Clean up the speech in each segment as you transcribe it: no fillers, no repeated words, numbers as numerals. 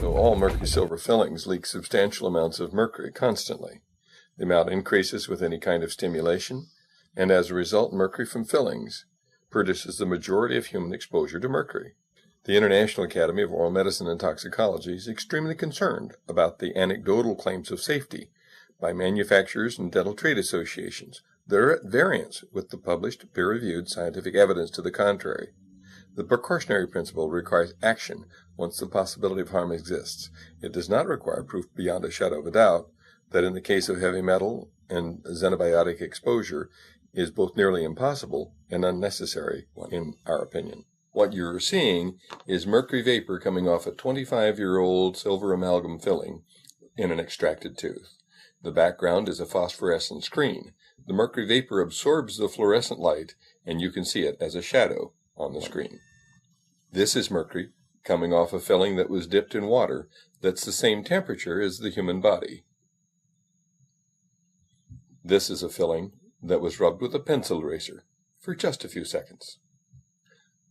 So all mercury silver fillings leak substantial amounts of mercury constantly. The amount increases with any kind of stimulation, and as a result, mercury from fillings produces the majority of human exposure to mercury. The International Academy of Oral Medicine and Toxicology is extremely concerned about the anecdotal claims of safety by manufacturers and dental trade associations that are at variance with the published peer-reviewed scientific evidence to the contrary. The precautionary principle requires action once the possibility of harm exists. It does not require proof beyond a shadow of a doubt that in the case of heavy metal and xenobiotic exposure is both nearly impossible and unnecessary, in our opinion. What you're seeing is mercury vapor coming off a 25-year-old silver amalgam filling in an extracted tooth. The background is a phosphorescent screen. The mercury vapor absorbs the fluorescent light, and you can see it as a shadow on the screen. This is mercury coming off a filling that was dipped in water that's the same temperature as the human body. This is a filling that was rubbed with a pencil eraser for just a few seconds.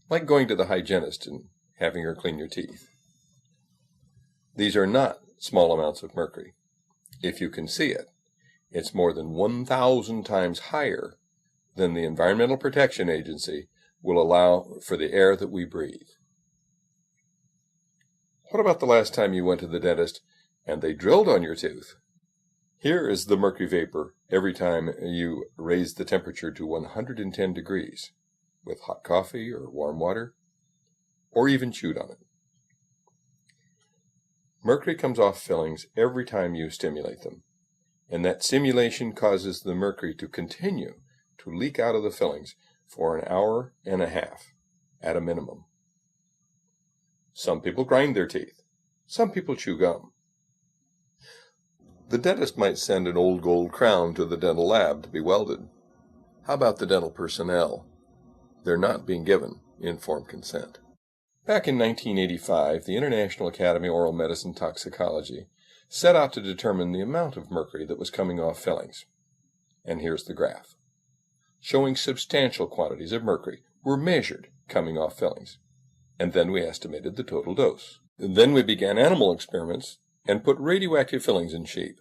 Like going to the hygienist and having her clean your teeth. These are not small amounts of mercury. If you can see it, it's more than 1,000 times higher than the Environmental Protection Agency will allow for the air that we breathe. What about the last time you went to the dentist and they drilled on your tooth? Here is the mercury vapor every time you raise the temperature to 110 degrees with hot coffee or warm water, or even chewed on it. Mercury comes off fillings every time you stimulate them, and that stimulation causes the mercury to continue to leak out of the fillings for an hour and a half at a minimum. Some people grind their teeth. Some people chew gum. The dentist might send an old gold crown to the dental lab to be welded. How about the dental personnel? They're not being given informed consent. Back in 1985, the International Academy of Oral Medicine and Toxicology set out to determine the amount of mercury that was coming off fillings. And here's the graph, showing substantial quantities of mercury were measured coming off fillings. And then we estimated the total dose. Then we began animal experiments and put radioactive fillings in sheep.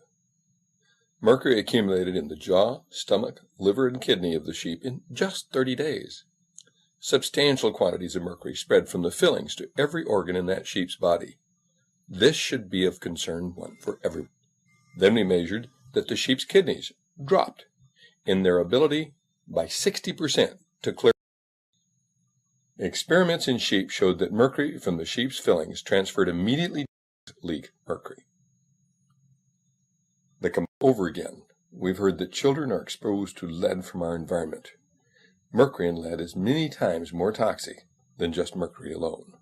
Mercury accumulated in the jaw, stomach, liver, and kidney of the sheep in just 30 days. Substantial quantities of mercury spread from the fillings to every organ in that sheep's body. This should be of concern for everyone. Then we measured that the sheep's kidneys dropped in their ability by 60% to clear. Experiments in sheep showed that mercury from the sheep's fillings transferred immediately to leak mercury. Over again, we've heard that children are exposed to lead from our environment. Mercury and lead is many times more toxic than just mercury alone.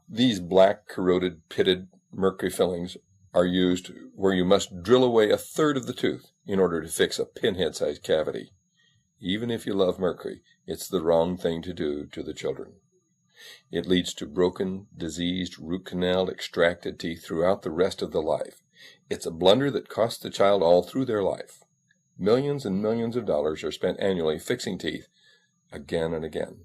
These black, corroded, pitted mercury fillings are used where you must drill away a third of the tooth in order to fix a pinhead-sized cavity. Even if you love mercury, it's the wrong thing to do to the children. It leads to broken, diseased, root canal, extracted teeth throughout the rest of the life. It's a blunder that costs the child all through their life. Millions and millions of dollars are spent annually fixing teeth again and again.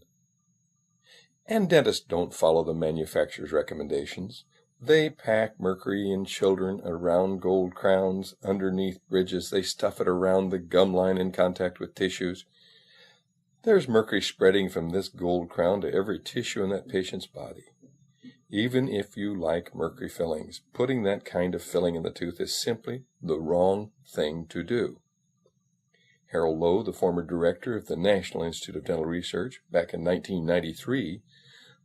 And dentists don't follow the manufacturer's recommendations. They pack mercury in children around gold crowns, underneath bridges. They stuff it around the gum line in contact with tissues. There's mercury spreading from this gold crown to every tissue in that patient's body. Even if you like mercury fillings, putting that kind of filling in the tooth is simply the wrong thing to do. Harold Lowe, the former director of the National Institute of Dental Research, back in 1993,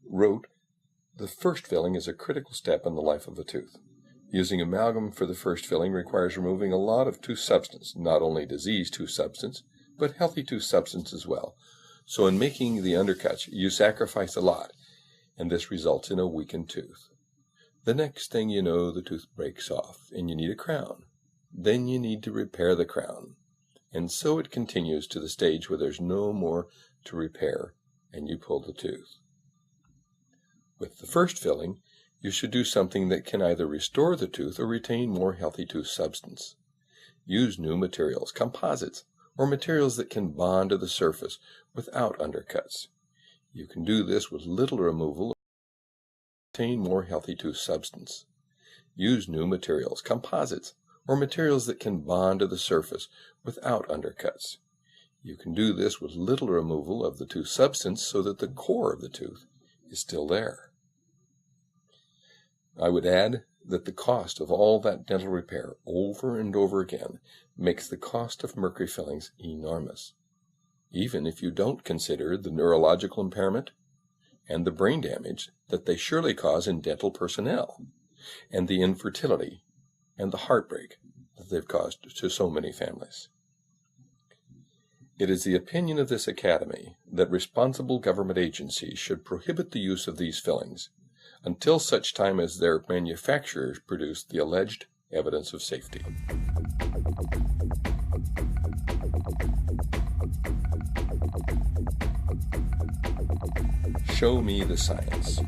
wrote, "The first filling is a critical step in the life of a tooth. Using amalgam for the first filling requires removing a lot of tooth substance, not only diseased tooth substance, but healthy tooth substance as well. So in making the undercuts, you sacrifice a lot, and this results in a weakened tooth. The next thing you know, the tooth breaks off, and you need a crown. Then you need to repair the crown. And so it continues to the stage where there's no more to repair, and you pull the tooth. With the first filling, you should do something that can either restore the tooth or retain more healthy tooth substance. Use new materials, composites, or materials that can bond to the surface without undercuts. You can do this with little removal obtain more healthy tooth substance. Use new materials, composites, or materials that can bond to the surface without undercuts. You can do this with little removal of the tooth substance so that the core of the tooth is still there. I would add that the cost of all that dental repair over and over again makes the cost of mercury fillings enormous, even if you don't consider the neurological impairment and the brain damage that they surely cause in dental personnel, and the infertility and the heartbreak that they've caused to so many families. It is the opinion of this Academy that responsible government agencies should prohibit the use of these fillings until such time as their manufacturers produce the alleged evidence of safety. Show me the science.